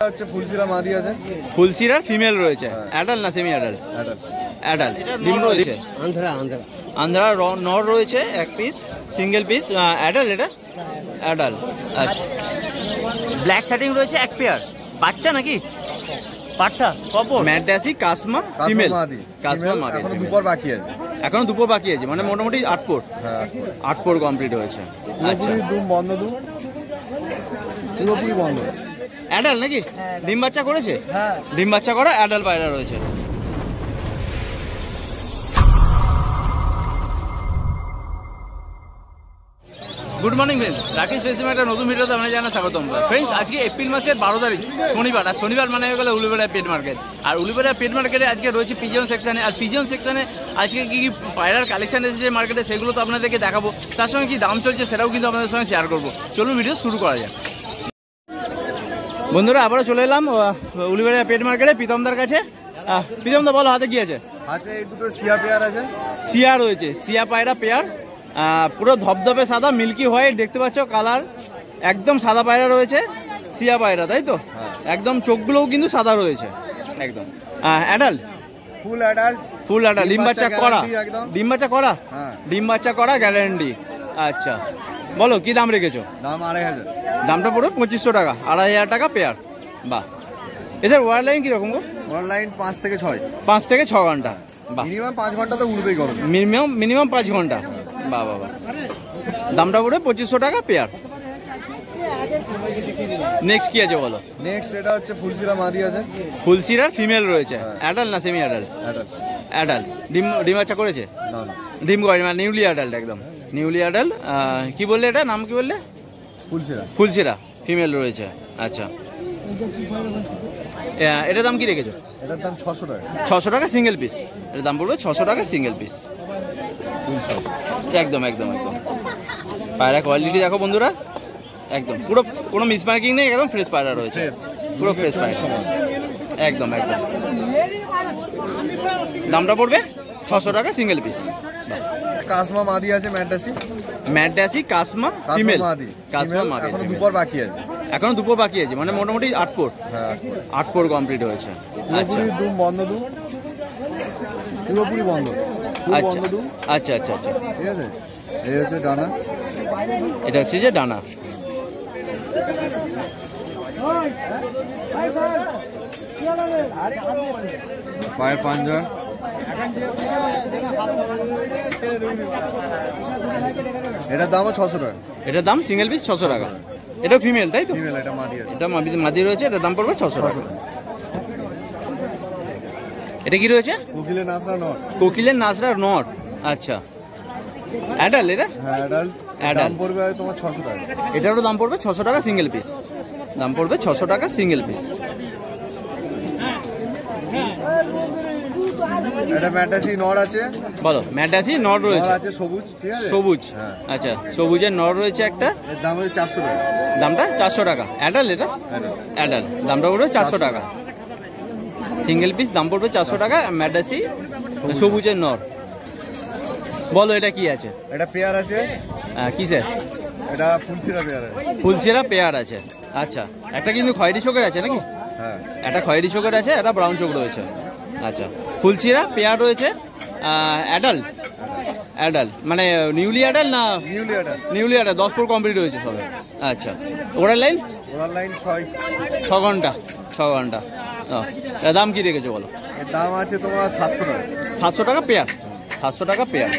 হচ্ছে ফুলশিরা মাদি আছে, ফুলশিরার ফিমেল রয়েছে, অ্যাডাল্ট না সেমি অ্যাডাল্ট? অ্যাডাল্ট। ডিম রয়েছে, আন্ধ্রা নর রয়েছে এক পিস, সিঙ্গেল পিস। অ্যাডাল্ট, এটা অ্যাডাল্ট। আচ্ছা, ব্ল্যাক শার্টিং রয়েছে এক পেয়ার, বাচ্চা নাকি পাঠা? কপর ম্যাডাসি কাসমা ফিমেল, কাসমা মাদি। এখনো দুপুর বাকি আছে, এখনো দুপুর বাকি আছে, মানে মোটামুটি 8 পোর। 8 পোর কমপ্লিট হয়েছে। আচ্ছা, দুম বন্ধ, দুম পুরোপুরি বন্ধ। অ্যাডাল্ট নাকি? ডিম বাচ্চা করেছে? ডিম বাচ্চা করা অ্যাডাল্ট পায়রা রয়েছে। গুড মর্নিং ফ্রেন্ডস, রাকেশ ফেসিমে একটা নতুন ভিডিওতে আমরা জানা স্বাগতম। ফ্রেন্ডস, আজকে এপ্রিল মাসের 12 তারিখ শনিবার, আর শনিবার মানে হয়ে গেল উলুবেড়িয়া পেট মার্কেট। আর উলুবেড়িয়া পেট মার্কেটে আজকে রয়েছে পিজন সেকশনে। আর পিজন সেকশনে আজকে কি কি পায়রার কালেকশন এসেছে মার্কেটে, সেগুলো তো আপনাদেরকে দেখাবো। তার সঙ্গে কি দাম চলছে সেটাও কিন্তু আপনাদের সঙ্গে শেয়ার করবো। চলুন ভিডিও শুরু করা যাক। বন্ধুরা, আবারও চলে এলাম উলুবেড়িয়া পেট মার্কেটে প্রীতমদার কাছে। প্রীতমদা বলো, হাতে কি আছে? হাতে এই দুটো সিয়া পেয়ার আছে। সিয়া রয়েছে, সিয়া পায়রা পেয়ার, পুরো ধপধপে সাদা, মিল্কি হোয়াইট দেখতে পাচ্ছ কালার, একদম সাদা পায়রা রয়েছে, সিয়া পায়রা, তাই তো? একদম চোখগুলোও কিন্তু সাদা রয়েছে একদম। Adult, full adult, full adult. ডিম বাচ্চা করা, ডিম বাচ্চা করা, ডিম বাচ্চা করা গ্যারান্টি। আচ্ছা, বলো কি দাম রেখেছো? দাম 2500। দামটা পুরো 2500 টাকা, 2500 টাকা পেয়ার। বাহ, এদের ওয়ার লাইন কিরকম গো? অনলাইন 5 থেকে 6, 5 থেকে 6 ঘন্টা। বাহ, মিনিমাম 5 ঘন্টা তো উড়বেই গরম, মিনিমাম 5 ঘন্টা। বাহ বাহ বাহ, দামটা পড়ে 2500 টাকা পেয়ার। নেক্সট কি আছে বলো? নেক্সট এটা হচ্ছে ফুলশিরা মাদি আছে, ফুলশিরার ফিমেল রয়েছে, অ্যাডাল্ট না সেমি অ্যাডাল্ট? অ্যাডাল্ট। ডিম বাচ্চা করেছে? না না, ডিম করে, মানে নিউলি অ্যাডাল্ট, একদম নিউলি অ্যাডাল্ট। কি বললে এটা, নাম কি বললে? ফুলশিরা। ফুলশিরা ফিমেল রয়েছে। আচ্ছা, এটার দাম কি রেখেছো? এটার দাম 600 টাকা। 600 টাকা সিঙ্গেল পিস, এটার দাম পড়বে 600 টাকা সিঙ্গেল পিস। একদম একদম একদম। পায়রা কোয়ালিটি দেখো বন্ধুরা, একদম পুরো কোনো মিসমার্কিং নেই, একদম ফ্রেশ পায়রা রয়েছে, পুরো ফ্রেশ পায়রা, একদম একদম। দামটা পড়বে 600 টাকা সিঙ্গেল পিস। কাসমা মাদি আছে, ম্যাডাসি, ম্যাডাসি কাসমা ফিমেল, কাসমা মাদি। এখনো দুপুর বাকি আছে, এখনো দুপুর বাকি আছে, মানে মোটামুটি 8 পোর। 8 পোর কমপ্লিট হয়েছে। আচ্ছা, দুম বন্ধ, দুম পুরোপুরি বন্ধ। আচ্ছা আচ্ছা আচ্ছা আচ্ছা, ঠিক আছে। এই হচ্ছে ডানা, এটা হচ্ছে যে ডানা। পায়ের পাঞ্জা, এটার দামও 600 টাকা। এটার দাম সিঙ্গেল পিস 600 টাকা। এটা ফিমেল, তাই তো? ফিমেল, এটা মাদি আছে, এটা মাদি রয়েছে, এটার দাম পড়বে 600 টাকা। এটা কি রয়েছে? কোকিলের নাসরা নট, কোকিলের নাজরা নট। আচ্ছা, অ্যাডাল্ট এটা? হ্যাঁ অ্যাডাল্ট। দাম পড়বে তোমার 600 টাকা। এটারও দাম পড়বে 600 টাকা সিঙ্গেল পিস, দাম পড়বে 600 টাকা সিঙ্গেল পিস। এটা ম্যাডাসি নর আছে, বলো। ম্যাডাসি নর রয়েছে, আছে সবুজ, ঠিক আছে, সবুজ। আচ্ছা, সবুজের নর রয়েছে একটা, এর দাম হচ্ছে 400 টাকা। দামটা 400 টাকা। অ্যাডাল্ট এটা? অ্যাডাল্ট, দামটা পড়বে 400 টাকা সিঙ্গেল পিস, দাম পড়বে 400 টাকা। ম্যাডাসি সবুজের নর। বলো এটা কি আছে? এটা পেয়ার আছে। কিসের? এটা ফুলশিরা পেয়ার আছে, ফুলশিরা পেয়ার আছে। আচ্ছা, একটা কিন্তু খয়েরি চোখের আছে নাকি? হ্যাঁ, একটা খয়েরি চোখের আছে, একটা ব্রাউন চোখ রয়েছে। আচ্ছা, ফুলশিরা পেয়ার রয়েছে। অ্যাডাল্ট, অ্যাডাল্ট মানে নিউলি অ্যাডাল্ট না? নিউলি অ্যাডাল্ট, নিউলি অ্যাডাল্ট, 10 পোর কমপ্লিট হয়েছে সবে। আচ্ছা, ওরাল লাইন? ওরাল লাইন 6 ঘন্টা, 6 ঘন্টা। দাম কি রেখেছো বলো? এর দাম আছে তোমার 700 টাকা। 700 টাকা পেয়ার, 700 টাকা পেয়ার।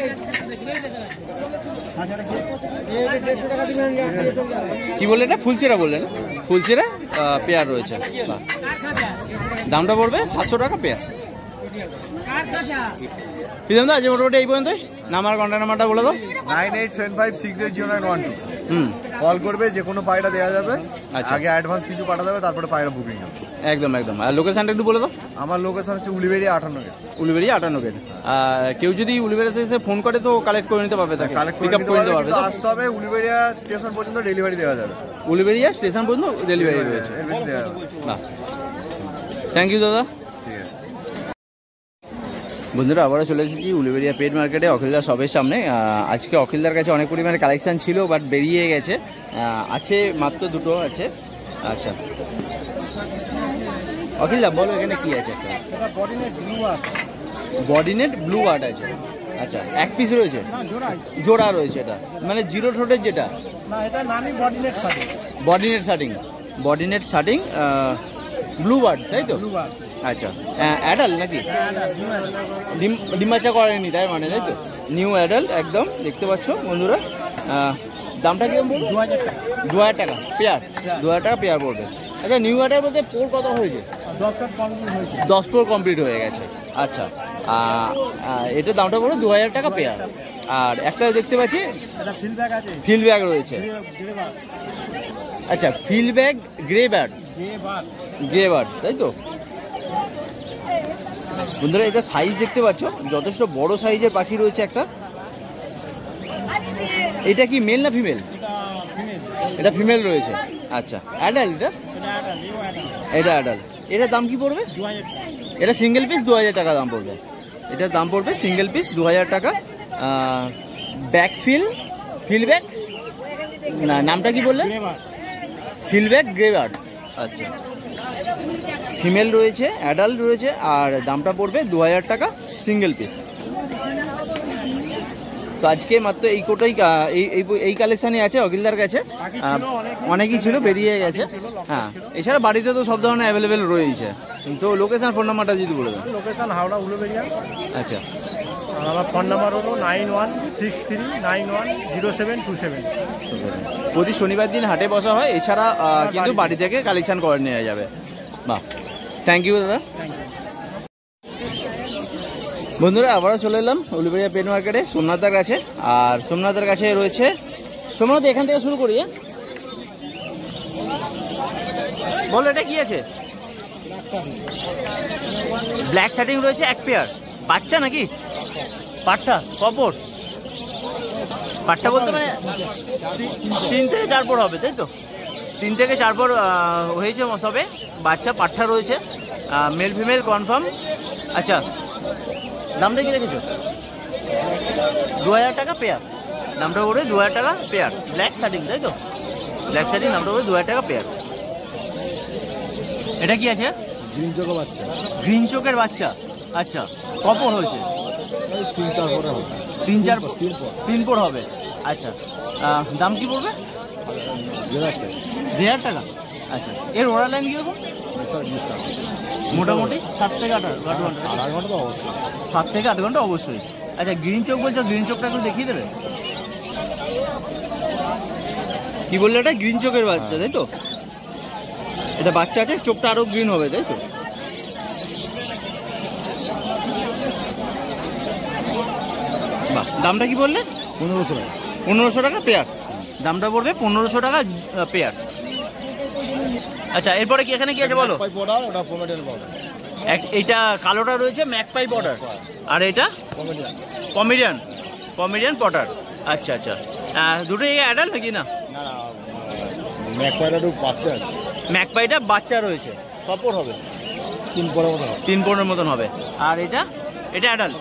কি বললে এটা? ফুলশিরা বললেন? ফুলশিরা পেয়ার রয়েছে। দামটা পড়বে 700 টাকা পেয়ার। প্রীতমদা, আজ মোটামুটি এই পর্যন্তই। নাম্বার, কন্ট্যাক্ট নাম্বারটা বলে দাও। 9875680912। হুম, কল করবে, যে কোনো পায়রা দেওয়া যাবে। আচ্ছা, আগে অ্যাডভান্স কিছু পাঠাতে হবে, তারপরে পায়রা বুকিং হবে। একদম একদম। আর লোকেশনটা একটু বলে দাও। আমার লোকেশন হচ্ছে উলিবেড়িয়া 58 গেট। উলুবেড়িয়া 58 গেট। কেউ যদি উলুবেড়িয়াতে এসে ফোন করে তো কালেক্ট করে নিতে পারবে, তাকে পিক আপ করে নিতে পারবে। আসতে হবে, উলিবেড়িয়া স্টেশন পর্যন্ত ডেলিভারি দেওয়া যাবে। উলুবেড়িয়া স্টেশন পর্যন্ত ডেলিভারি রয়েছে। বাহ, থ্যাংক ইউ দাদা। ঠিক আছে বন্ধুরা, আবারও চলে এসেছি উলুবেড়িয়া পেট মার্কেটে অখিলদার শপের সামনে। আজকে অখিলদার কাছে অনেক পরিমাণে কালেকশান ছিল, বাট বেরিয়ে গেছে। আছে মাত্র দুটো আছে। আচ্ছা, অখিল দা বলো এখানে কি আছে একটা? এটা বডিনেট ব্লু আর বডিনেট ব্লু আর্ট আছে। আচ্ছা, এক পিস রয়েছে, না জোড়াই জোড়া রয়েছে। এটা মানে জিরো ঠোঁটের যেটা না, এটা নামি বডিনেট থাকে বডিনেট শার্টিং, বডিনেট শার্টিং ব্লু বার্ড, তাই তো? ব্লু আর আচ্ছা, অ্যাডাল নাকি? ডিম বাচ্চা করেনি তাই মানে, তাই তো? নিউ অ্যাডাল একদম দেখতে পাচ্ছ বন্ধুরা। দামটা কিরকম বলবো? 2000 টাকা। 2000 টাকা পেয়ার, 2000 টাকা পেয়ার পড়বে। আচ্ছা, নিউ অ্যাডাল বলতে পোর কত হয়েছে? 10 টাকা কমপ্লিট হয়েছে। 10 পোর কমপ্লিট হয়ে গেছে। আচ্ছা, এটা দামটা পড়বে 2000 টাকা পেয়ার। আর একটা দেখতে পাচ্ছি এটা ফিল্ডব্যাক আছে, ফিল ব্যাগ রয়েছে। গ্রে বার আচ্ছা, ফিল ব্যাগ গ্রে ব্যাগ, গ্রে বার গ্রে বার্ড, তাই তো বন্ধুরা? এটা সাইজ দেখতে পাচ্ছ, যথেষ্ট বড় সাইজের পাখি রয়েছে একটা। এটা কি মেল না ফিমেল? এটা ফিমেল, এটা ফিমেল রয়েছে। আচ্ছা, অ্যাডাল্ট এটা? এটা অ্যাডাল্ট, নিউ অ্যাডাল্ট। এটা অ্যাডাল্ট। এটার দাম কি পড়বে? 2000 টাকা। এটা সিঙ্গেল পিস 2000 টাকা দাম পড়বে। এটার দাম পড়বে সিঙ্গেল পিস 2000 টাকা। ব্যাক ফিল ব্যাগ না, নামটা কি বললে? গ্রে বার ফিল ব্যাগ গ্রে বার্ড। আচ্ছা, ফিমেল রয়েছে, অ্যাডাল্ট রয়েছে, আর দামটা পড়বে 2000 টাকা সিঙ্গেল পিস। তো আজকে মাত্র এই কোটাই এই কালেকশানই আছে অখিলদার কাছে। অনেকই ছিল, বেরিয়ে গেছে। হ্যাঁ, এছাড়া বাড়িতে তো সব ধরনের অ্যাভেলেবেল রয়েছে। তো লোকেশন, ফোন নাম্বারটা যদি বলে দেন। লোকেশন হাওড়া উলুবেড়িয়া। আচ্ছা, আর আমার ফোন নাম্বার হলো 9163910727। প্রতি শনিবার দিন হাটে বসা হয়, এছাড়া কিন্তু বাড়ি থেকে কালেকশন করে নেওয়া যাবে। বাহ, থ্যাংক ইউ দাদা। বন্ধুরা, আবারও চলে এলাম উলুবেড়িয়া পেট মার্কেটে সোমনাথদার কাছে। আর সোমনাথদার কাছে রয়েছে, সোমনাথ এখান থেকে শুরু করি। বলো এটা কি আছে? ব্ল্যাক শার্টিং রয়েছে এক পেয়ার। বাচ্চা নাকি? পাট্টা কপর? পাট্টা বলতে মানে 3 থেকে 4 পর হবে, তাই তো? 3 থেকে 4 পর হয়েছে সবে। বাচ্চা পাট্টা রয়েছে, মেল ফিমেল কনফার্ম। আচ্ছা, দামটা কি রেখেছো? 2000 টাকা পেয়ার। দামটা পড়বে 2000 টাকা পেয়ার। ব্ল্যাক শার্টিং, তাই তো? ব্ল্যাক শার্টিং, দামটা পড়বে 2000 টাকা পেয়ার। এটা কি আছে? গ্রিন চোখো বাচ্চা, গ্রিন চোখের বাচ্চা। আচ্ছা, কপর হয়েছে? 3-4 পরে হবে। 3 পর হবে। আচ্ছা, দাম কি পড়বে? 2000 টাকা। আচ্ছা, এর ওরা লাইন কীরকম? মোটামুটি 7 থেকে 8 ঘন্টা। 8 ঘন্টা তো অবশ্যই। 7 থেকে 8 ঘন্টা অবশ্যই। আচ্ছা, গ্রিন চোখ বলছো, গ্রিন চোখটা একটু দেখিয়ে দেবে? কি বললে? এটা গ্রিন চোখের বাচ্চা, তাই তো? এটা বাচ্চা আছে, চোখটা আরো গ্রিন হবে, তাই তো? বাহ, দামটা কি বললে? 1500 টাকা। 1500 টাকা পেয়ার। দামটা পড়বে 1500 টাকা পেয়ার। আচ্ছা, এরপরে কি এখানে কি আছে বলো? পাউডার, ওটা পমেডিয়ান পাউডার। এইটা কালোটা রয়েছে ম্যাকপাই বর্ডার, আর এটা কমেডিয়ান পটার। আচ্ছা আচ্ছা, দুটোই অ্যাডাল্ট নাকি? না, ম্যাকপাইটা একটু বাচ্চা আছে। ম্যাকপাইটা বাচ্চা রয়েছে, কপর হবে? 3 পরের মতো হবে। 3 পরের মতন হবে। আর এটা অ্যাডাল্ট,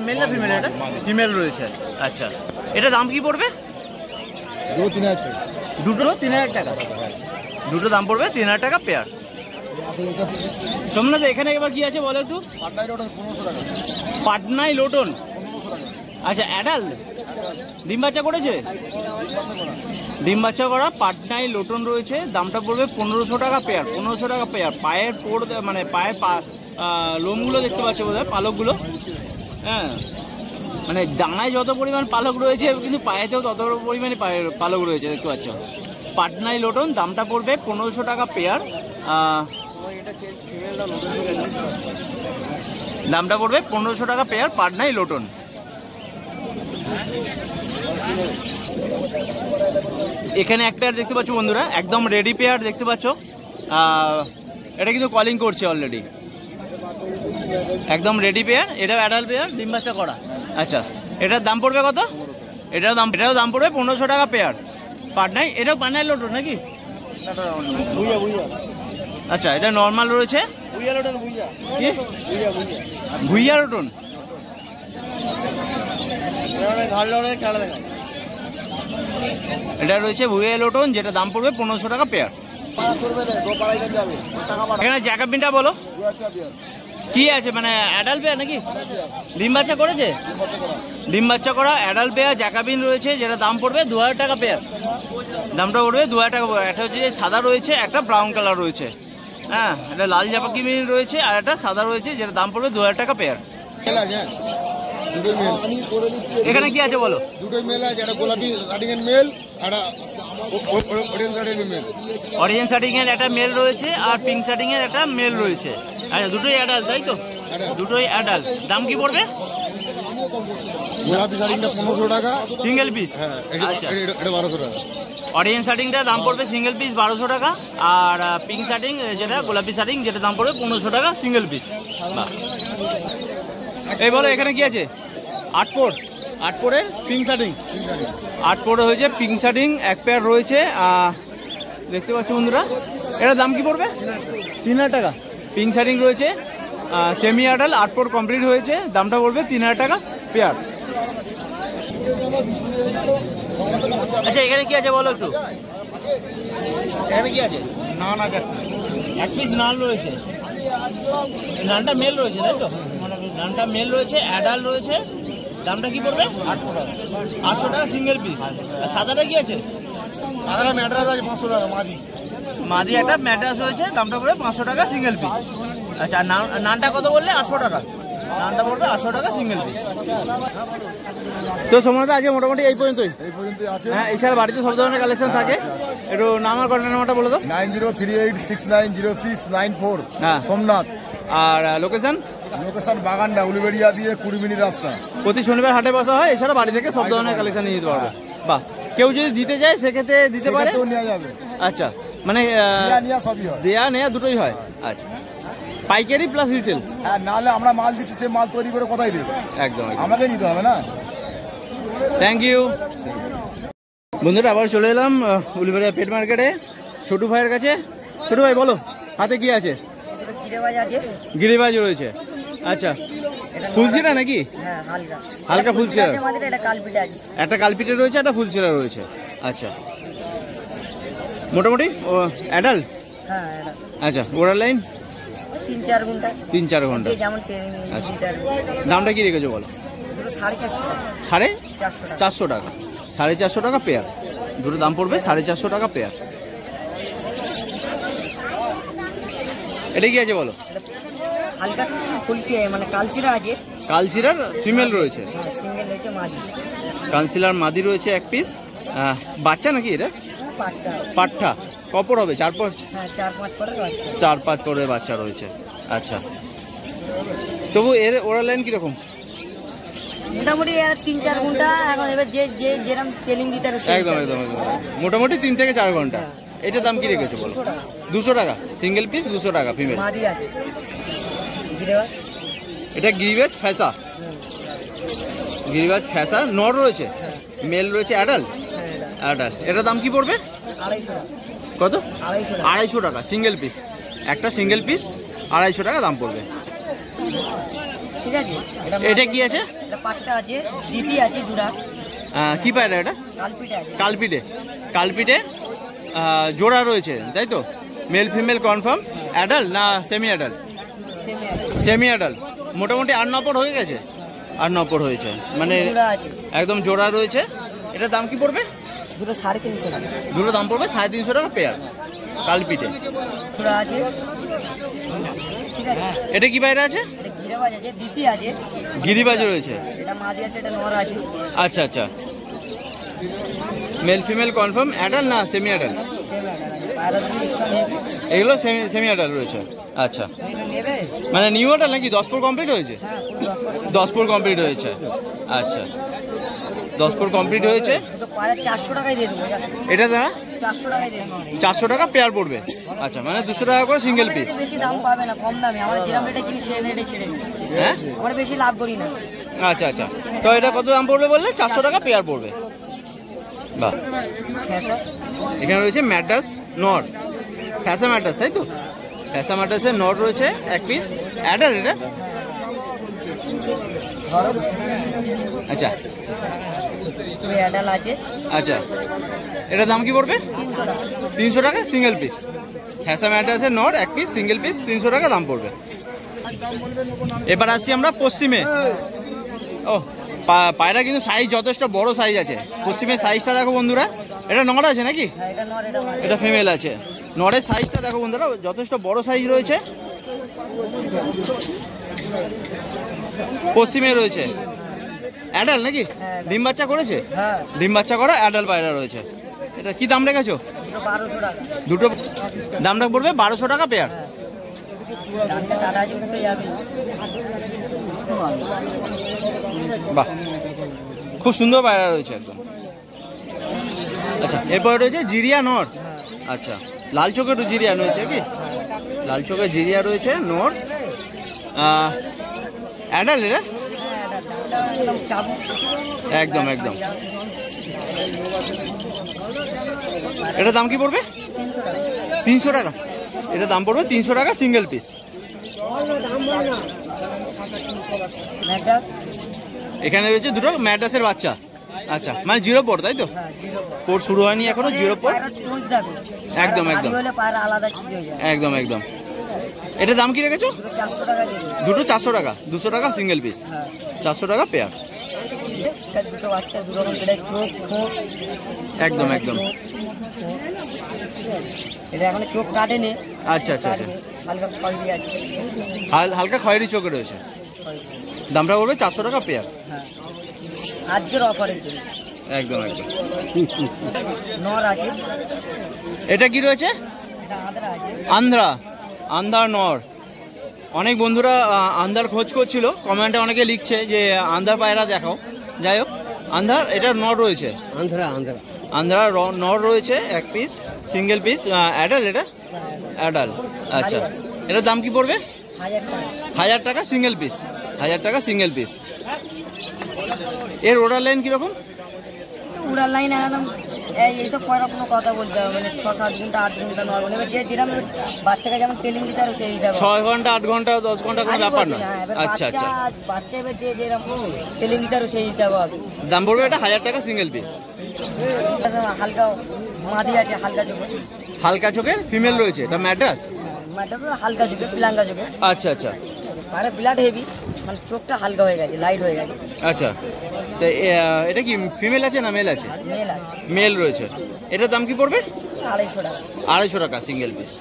মেল না ফিমেল? এটা ফিমেল রয়েছে। আচ্ছা, এটা দাম কি পড়বে? 2-3000 টাকা। দুটো 3000 টাকা। দুটো দাম পড়বে 3000 টাকা পেয়ার। সোমনাথ, এখানে এবার কি আছে বলো একটু? পাটনাই ওটা 1500 টাকা। পাটনাই লোটন। 1500 টাকা। আচ্ছা, অ্যাডাল্ট ডিম বাচ্চা করেছে? ডিম বাচ্চা করা পাটনাই লোটন রয়েছে। দামটা পড়বে 1500 টাকা পেয়ার। 1500 টাকা পেয়ার। পায়ের পোড়, মানে পায়ের লোমগুলো দেখতে পাচ্ছ বোধ হয়, পালকগুলো। হ্যাঁ, মানে ডাঙায় যত পরিমাণ পালক রয়েছে, কিন্তু পায়েতেও তত পরিমাণে পালক রয়েছে, দেখতে পাচ্ছ। পাটনাই লোটন, দামটা পড়বে 1500 টাকা পেয়ার। দামটা পড়বে 1500 টাকা পেয়ার, পাটনাই লোটন। এখানে এক পেয়ার দেখতে পাচ্ছ বন্ধুরা, একদম রেডি পেয়ার দেখতে পাচ্ছ। এটা কিন্তু কলিং করছে অলরেডি, একদম রেডি পেয়ার। এটাও অ্যাডাল্ট পেয়ার, ডিম বাচ্চা করা। আচ্ছা, এটার দাম পড়বে কত? এটাও দাম পড়বে 1500 টাকা পেয়ার। পাটনাই, এটাও পাটনাই লোটন নাকি? আচ্ছা, এটা নর্মাল রয়েছে। ভুইয়া লোটন, এটা রয়েছে ভুইয়া লোটন, যেটা দাম পড়বে 1500 টাকা পেয়ার। এখানে জ্যাকাবিনটা বলো কি আছে, মানে অ্যাডাল্ট পেয়ার নাকি ডিম বাচ্চা করেছে? ডিম বাচ্চা করা অ্যাডাল্ট পেয়ার জ্যাকাবিন রয়েছে, যেটা দাম পড়বে 2000 টাকা পেয়ার। দামটা পড়বে 2000 টাকা। একটা হচ্ছে সাদা রয়েছে, একটা ব্রাউন কালার রয়েছে। হ্যাঁ, এটা লাল জ্যাকাবিন রয়েছে আর একটা সাদা রয়েছে, যেটা দাম পড়বে 2000 টাকা পেয়ার। এখানে কি আছে বলো? দুটোই মেল আছে, একটা গোলাপি রাডিং এর মেল, একটা অরেঞ্জ রাডিং এর মেল। অরেঞ্জ শার্টিং এর একটা মেল রয়েছে আর পিঙ্ক শার্টিং এর একটা মেল রয়েছে। আচ্ছা, দুটোই অ্যাডাল্ট তাই তো? দুটোই অ্যাডাল্ট। দাম কি পড়বে? গোলাপি শাড়িটা 1500 টাকা সিঙ্গেল পিস। হ্যাঁ, এটা 1200 টাকা। অরেঞ্জ শার্টিংটার দাম পড়বে সিঙ্গেল পিস 1200 টাকা, আর পিঙ্ক শার্টিং যেটা গোলাপি শার্টিং, যেটা দাম পড়বে 1500 টাকা সিঙ্গেল পিস। এই বলো এখানে কি আছে? 8 পোরের পিঙ্ক শার্টিং। 8 পোরে হয়েছে পিঙ্ক শার্টিং এক পেয়ার রয়েছে, দেখতে পাচ্ছ বন্ধুরা। এটার দাম কি পড়বে? 3000 টাকা। পিঙ্ক শার্টিং রয়েছে, সেমি অ্যাডাল্ট 8 পোর কমপ্লিট হয়েছে, দামটা পড়বে 3000 টাকা পেয়ার। আচ্ছা, এখানে কি আছে বলো একটু? এখানে কি আছে? নান আছে, এক পিস নান রয়েছে। নানটা মেল রয়েছে তাই তো? নানটা মেল রয়েছে, অ্যাডাল্ট রয়েছে। দামটা কি পড়বে? 800 টাকা। 800 টাকা সিঙ্গেল পিস। আর সাদাটা কি আছে? সাদাটা ম্যাড্রাস আছে 500 টাকা। মাদি একটা ম্যাড্রাস রয়েছে, দামটা পড়বে 500 টাকা সিঙ্গেল পিস। আচ্ছা, নানটা কত বললে? 800 টাকা। নানটা পড়বে 800 টাকা সিঙ্গেল পিস। তো সময় আজকে মোটামুটি এই পর্যন্তই আছে। হ্যাঁ, এছাড়া বাড়িতে সব ধরনের কালেকশন থাকে। একটু নাম আর কন্ট্যাক্ট নাম্বারটা বলে দাও। 9038690694। হ্যাঁ, সোমনাথ। আর লোকেশন বাগানটা উলিবেড়িয়া দিয়ে 20 মিনিট রাস্তা। প্রতি শনিবার হাটে বসা হয়, এছাড়া বাড়ি থেকে সব ধরনের কালেকশন নিয়ে যেতে পারবে। বাহ, কেউ যদি দিতে যায় সেক্ষেত্রে দিতে পারে? নেওয়া যাবে। আচ্ছা, মানে দেয়া নেয়া দুটোই হয়। আচ্ছা, পাইকারি প্লাস রিটেল। হ্যাঁ, নাহলে আমরা মাল দিচ্ছি, সে মাল তৈরি করে কোথায় দেবে? একদম আমাকে নিতে হবে না। থ্যাংক ইউ বন্ধুরা। আবার চলে এলাম উলিবেড়িয়া পেট মার্কেটে ছোটু ভাইয়ের কাছে। ছোটু ভাই বলো, হাতে কি আছে? গিরিবাজ রয়েছে। আচ্ছা, ফুলশিরা নাকি? হালকা ফুলশিরা। একটা কালপিটে রয়েছে, একটা ফুলশিরা রয়েছে। আচ্ছা, মোটামুটি অ্যাডাল্ট। আচ্ছা, ওরাল লাইন 3-4 ঘন্টা। আচ্ছা, দামটা কি রেখেছো বলো? 450 টাকা। 450 টাকা পেয়ার। দুটো দাম পড়বে 450 টাকা পেয়ার। এটা কি আছে বলো? কালসিরার ফিমেল রয়েছে, কালসিলার মাদি রয়েছে এক পিস। বাচ্চা নাকি এটা? পাঠা। কপর হবে? 4-5 পরের বাচ্চা রয়েছে। আচ্ছা, তবু এর ওরাল লাইন কিরকম? মোটামুটি 3-4 ঘন্টা। এখন এবার যে যেরকম ট্রেনিং দিতে হবে। একদম মোটামুটি 3 থেকে 4 ঘন্টা। এটার দাম কি রেখেছো বলো? 200 টাকা সিঙ্গেল পিস, 200 টাকা ফিমেল। এটা গিরিবাজ ফ্যাসা। গিরিবাজ ফ্যাসা নর রয়েছে, মেল রয়েছে, অ্যাডাল্ট। এটার দাম কি পড়বে? কত? 250 টাকা সিঙ্গেল পিস। একটা সিঙ্গেল পিস 250 টাকা দাম পড়বে। ঠিক আছে। এটা কি আছে? পাট্টা আছে, ডিসি আছে জোড়া। কি পায়রা এটা? কালপিটে জোড়া রয়েছে তাই তো? Male female confirm. অ্যাডাল্ট না সেমি অ্যাডাল্ট? Semi adult. মোটামুটি 8-9 পর হয়ে গেছে। 8-9 পর হয়েছে, মানে একদম জোড়া রয়েছে। এটার দাম কি পড়বে? দুটো 350 টাকা। দুটো দাম পড়বে 350 টাকা পেয়ার। কালপিটে এটা কি বাইরে আছে? গিরিবাজ রয়েছে। আচ্ছা আচ্ছা, মেল ফিমেল কনফার্ম। অ্যাডাল্ট না সেমি অ্যাডাল্ট? এগুলো সেমি অ্যাডাল্ট রয়েছে। আচ্ছা, মানে নিউ অ্যাডাল্ট নাকি? 10 পর কমপ্লিট হয়েছে? 10 পর কমপ্লিট হয়েছে। আচ্ছা, 10 পর কমপ্লিট হয়েছে। 400 টাকায় দিয়ে দেবো। এটা দাঁড়া 400 টাকায় দিয়ে দেবো। 400 টাকা পেয়ার পড়বে। আচ্ছা, মানে 200 টাকা করে সিঙ্গেল পিস। বেশি দাম পাবে না, কম দামে। আমরা যেরকম রেটে কিনি সেই রেটে ছেড়ে দিই। হ্যাঁ, আমরা বেশি লাভ করি না। আচ্ছা আচ্ছা, তো এটা কত দাম পড়বে বললে? 400 টাকা পেয়ার পড়বে। বাহ, এখানে রয়েছে ম্যাড্রাস নট, ফ্যাসা ম্যাড্রাস তাই তো? ফ্যাসা ম্যাড্রাসের নট রয়েছে এক পিস। অ্যাডাল্ট এটা? আচ্ছা আচ্ছা, এটার দাম কি পড়বে? 300 টাকা সিঙ্গেল পিস। হ্যাসাম অ্যাডালসের নর এক পিস সিঙ্গেল পিস 300 টাকা দাম পড়বে। এবার আসছি আমরা পশ্চিমে। ও পায়রা কিন্তু সাইজ যথেষ্ট বড় সাইজ আছে। পশ্চিমের সাইজটা দেখো বন্ধুরা, এটা নর আছে নাকি? এটা ফিমেল আছে। নরের সাইজটা দেখো বন্ধুরা, যথেষ্ট বড় সাইজ রয়েছে। পশ্চিমে রয়েছে অ্যাডাল নাকি? ডিম বাচ্চা করেছে? ডিম বাচ্চা করা অ্যাডাল পায়রা রয়েছে। এটা কি দাম রেখেছো? দুটো দামটা পড়বে 1200 টাকা পেয়ার। বাহ, খুব সুন্দর পায়রা রয়েছে একদম। আচ্ছা, এরপরে রয়েছে জিরিয়া নর। আচ্ছা, লাল চোখের জিরিয়া রয়েছে কি? লাল চোখের জিরিয়া রয়েছে নর, অ্যাডাল এরা একদম একদম। এটার দাম কি পড়বে? 300 টাকা। এটা দাম পড়বে 300 টাকা সিঙ্গেল পিস। এখানে রয়েছে দুটো ম্যাড্রাসের বাচ্চা। আচ্ছা, মানে 0 পর, তাই তো? পর শুরু হয়নি এখনো, 0 পর। একদম একদম একদম একদম। এটার দাম কি রেখেছো? দুটো 400 টাকা। 200 টাকা সিঙ্গেল পিস, 400 টাকা পেয়ার। একদম একদম। চোখ কাটেনি। আচ্ছা আচ্ছা, হালকা খয়েরি চোখে রয়েছে। দামটা পড়বে 400 টাকা পেয়ার আজকের অফারে। একদম একদম। নর আছে। এটা কি রয়েছে? আন্ধ্রা, আন্ধ্রা নর। অনেক বন্ধুরা আন্ধ্রার খোঁজ করছিল, কমেন্টে অনেকে লিখছে যে আন্ধ্রা পায়রা দেখাও। যাই হোক, আন্ধ্রার এটা নর রয়েছে। আন্ধ্রা নর রয়েছে এক পিস সিঙ্গেল পিস অ্যাডাল। এটা অ্যাডাল। আচ্ছা, এটার দাম কি পড়বে? 1000 টাকা সিঙ্গেল পিস। 1000 টাকা সিঙ্গেল পিস। এর ওড়ার লাইন কিরকম? উড়ার লাইন একদম এইসব পয়রা কোনো কথা বলতে হবে, মানে 6-7 ঘন্টা 8 ঘন্টা 9 ঘন্টা, যে যেরকম বাচ্চাকে যেমন ট্রেনিং দিতে হবে সেই হিসাবে। 6 ঘন্টা 8 ঘন্টা 10 ঘন্টা কোনো ব্যাপার না। আচ্ছা আচ্ছা, বাচ্চা এবার যে যেরকম ট্রেনিং দিতে হবে সেই হিসাবে হবে। দাম পড়বে এটা 1000 টাকা সিঙ্গেল পিস। হালকা মাদি আছে, হালকা চোখে। হালকা চোখের ফিমেল রয়েছে। এটা ম্যাড্রাস? ম্যাড্রাস হালকা চোখে, পিলাঙ্গা চোখে। আচ্ছা আচ্ছা। আরে ব্লাড হেভি, মানে চোখটা হালকা হয়ে গেছে, লাইট হয়ে গেছে। আচ্ছা, তো এটা কি ফিমেল আছে না মেল আছে? মেল আছে। মেল রয়েছে। এটার দাম কি পড়বে? 250 টাকা। 250 টাকা সিঙ্গেল পিস।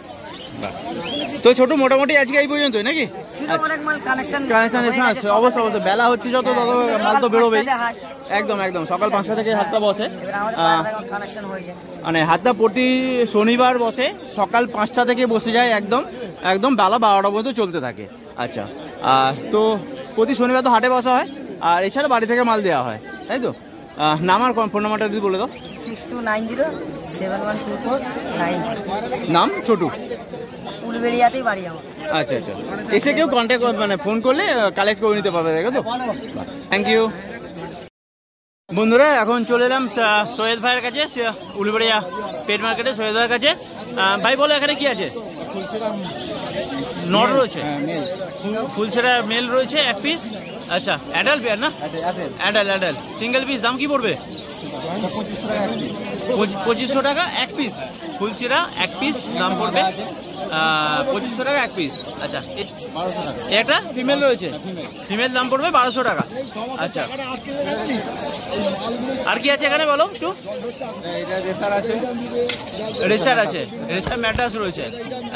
তো ছোট মোটামুটি আজকে এই পর্যন্তই নাকি? অনেক মাল কানেকশন অবশ্যই অবশ্যই। বেলা হচ্ছে যত তত মাল তো বেরোবেই। একদম একদম। সকাল 5টা থেকে হাটটা বসে। মানে হাটটা প্রতি শনিবার বসে, সকাল 5টা থেকে বসে যায় একদম একদম বেলা 12টা পর্যন্ত চলতে থাকে। আচ্ছা, তো প্রতি শনিবার তো হাটে বসা হয়, আর এছাড়া বাড়ি থেকে মাল দেওয়া হয়, তাই তো? নাম আর ফোন নাম্বারটা যদি বলে দাও। 6290712491। নাম ছোটু, উলবেড়িয়াতেই বাড়ি আমার। আচ্ছা আচ্ছা। এসে কেউ কন্ট্যাক্ট মানে ফোন করলে কালেক্ট করে নিতে পারবে, তাই তো? Thank you. বন্ধুরা, এখন চলে এলাম সৈয়দ ভাইয়ের কাছে, উলবেড়িয়া পেট মার্কেটে সৈয়দ ভাইয়ের কাছে। ভাই বলো, এখানে কি আছে? নর রয়েছে, ফুলসেরা মেল রয়েছে এক পিস। আচ্ছা, অ্যাডাল পেয়ার না? Adult adult single piece. দাম কি পড়বে? 2500 টাকা এক পিস। ফুলসেরা এক পিস দাম পড়বে 2500 টাকা এক পিস। আচ্ছা, একটা ফিমেল রয়েছে, ফিমেল দাম পড়বে 1200 টাকা। আচ্ছা, আর কি আছে এখানে বলো একটু? রেসার আছে, রেসার ম্যাড্রাস রয়েছে।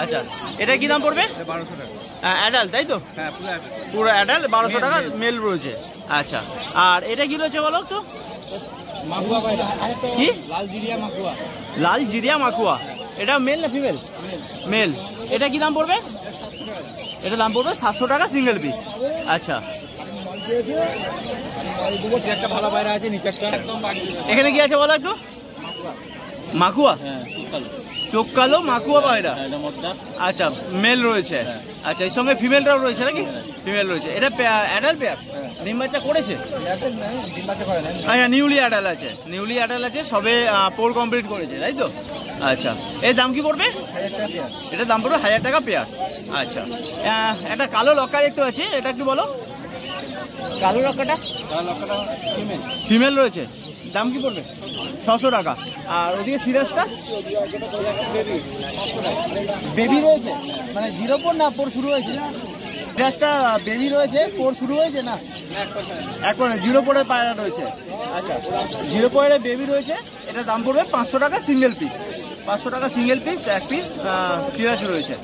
আচ্ছা, এটা কি দাম পড়বে? 1200 টাকা অ্যাডাল, তাই তো? পুরো অ্যাডাল 1200 টাকা মেল রয়েছে। আচ্ছা, আর এটা কি রয়েছে বলো তো? কি? লাল জিরিয়া মাকুয়া। এটা মেল না ফিমেল? মেল। এটা কি দাম পড়বে? এটা দাম পড়বে 700 টাকা সিঙ্গেল পিস। আচ্ছা, এখানে কি আছে বলো একটু? মাকুয়া, চোখ কালো মাকুয়া পায়রা। আচ্ছা, মেল রয়েছে। আচ্ছা, এর সঙ্গে ফিমেলটাও রয়েছে নাকি? ফিমেল রয়েছে। এটা অ্যাডাল পেয়ার? ডিম বাচ্চা করেছে? আচ্ছা, নিউলি অ্যাডাল আছে, নিউলি অ্যাডাল আছে, সবে পোর কমপ্লিট করেছে, তাই তো? আচ্ছা, এর দাম কি পড়বে? এটার দাম পড়বে 1000 টাকা পেয়ার। আচ্ছা, একটা কালো লক্কা দেখতে পাচ্ছি, এটা একটু বলো। কালো লক্কাটা ফিমেল রয়েছে। দাম কি পড়বে? 600 টাকা। আর ওদিকে সিরাজটা বেবি রয়েছে, মানে 0 পোর না পোর শুরু হয়েছে? সিরাজটা বেবি রয়েছে, পোর শুরু হয়েছে না? এখন 0 পোরের পায়রা রয়েছে। আচ্ছা, 0 পোরের বেবি রয়েছে, এটার দাম পড়বে 500 টাকা সিঙ্গেল পিস। 500 টাকা সিঙ্গেল পিস, এক পিস সিরাজ রয়েছে।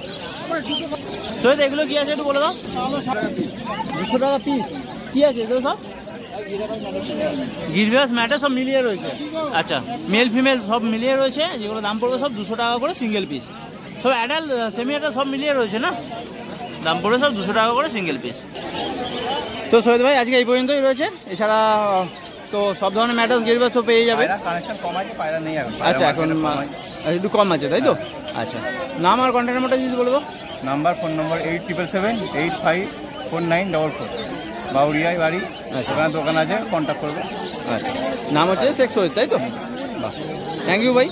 সৈয়দ এগুলো কি আছে একটু বলে দাও। 200 টাকা পিস। কি আছে এগুলো সব? গিরবাস ম্যাটার সব মিলিয়ে রয়েছে। আচ্ছা, মেল ফিমেল সব মিলিয়ে রয়েছে, যেগুলো দাম পড়বে সব 200 টাকা করে সিঙ্গেল পিস। সব অ্যাডাল্ট সেমি অ্যাডাল্ট সব মিলিয়ে রয়েছে না? দাম পড়বে সব 200 টাকা করে সিঙ্গেল পিস। তো সৈয়দ ভাই আজকে এই পর্যন্তই রয়েছে, এছাড়া তো সব ধরনের ম্যাটার্স গিরবাস তো পেয়ে যাবে। আচ্ছা, এখন একটু কম আছে তাই তো? আচ্ছা, নাম আর কন্ট্যাক্ট নাম্বারটা যদি বলবো। নাম্বার, ফোন নম্বর 8777854944, বাউরিয়ায় বাড়ি। ওখানে দোকান আছে, কন্ট্যাক্ট করবে। আচ্ছা, নাম হচ্ছে শেখ সৈয়দ তাই তো? বাহ, থ্যাংক ইউ ভাই।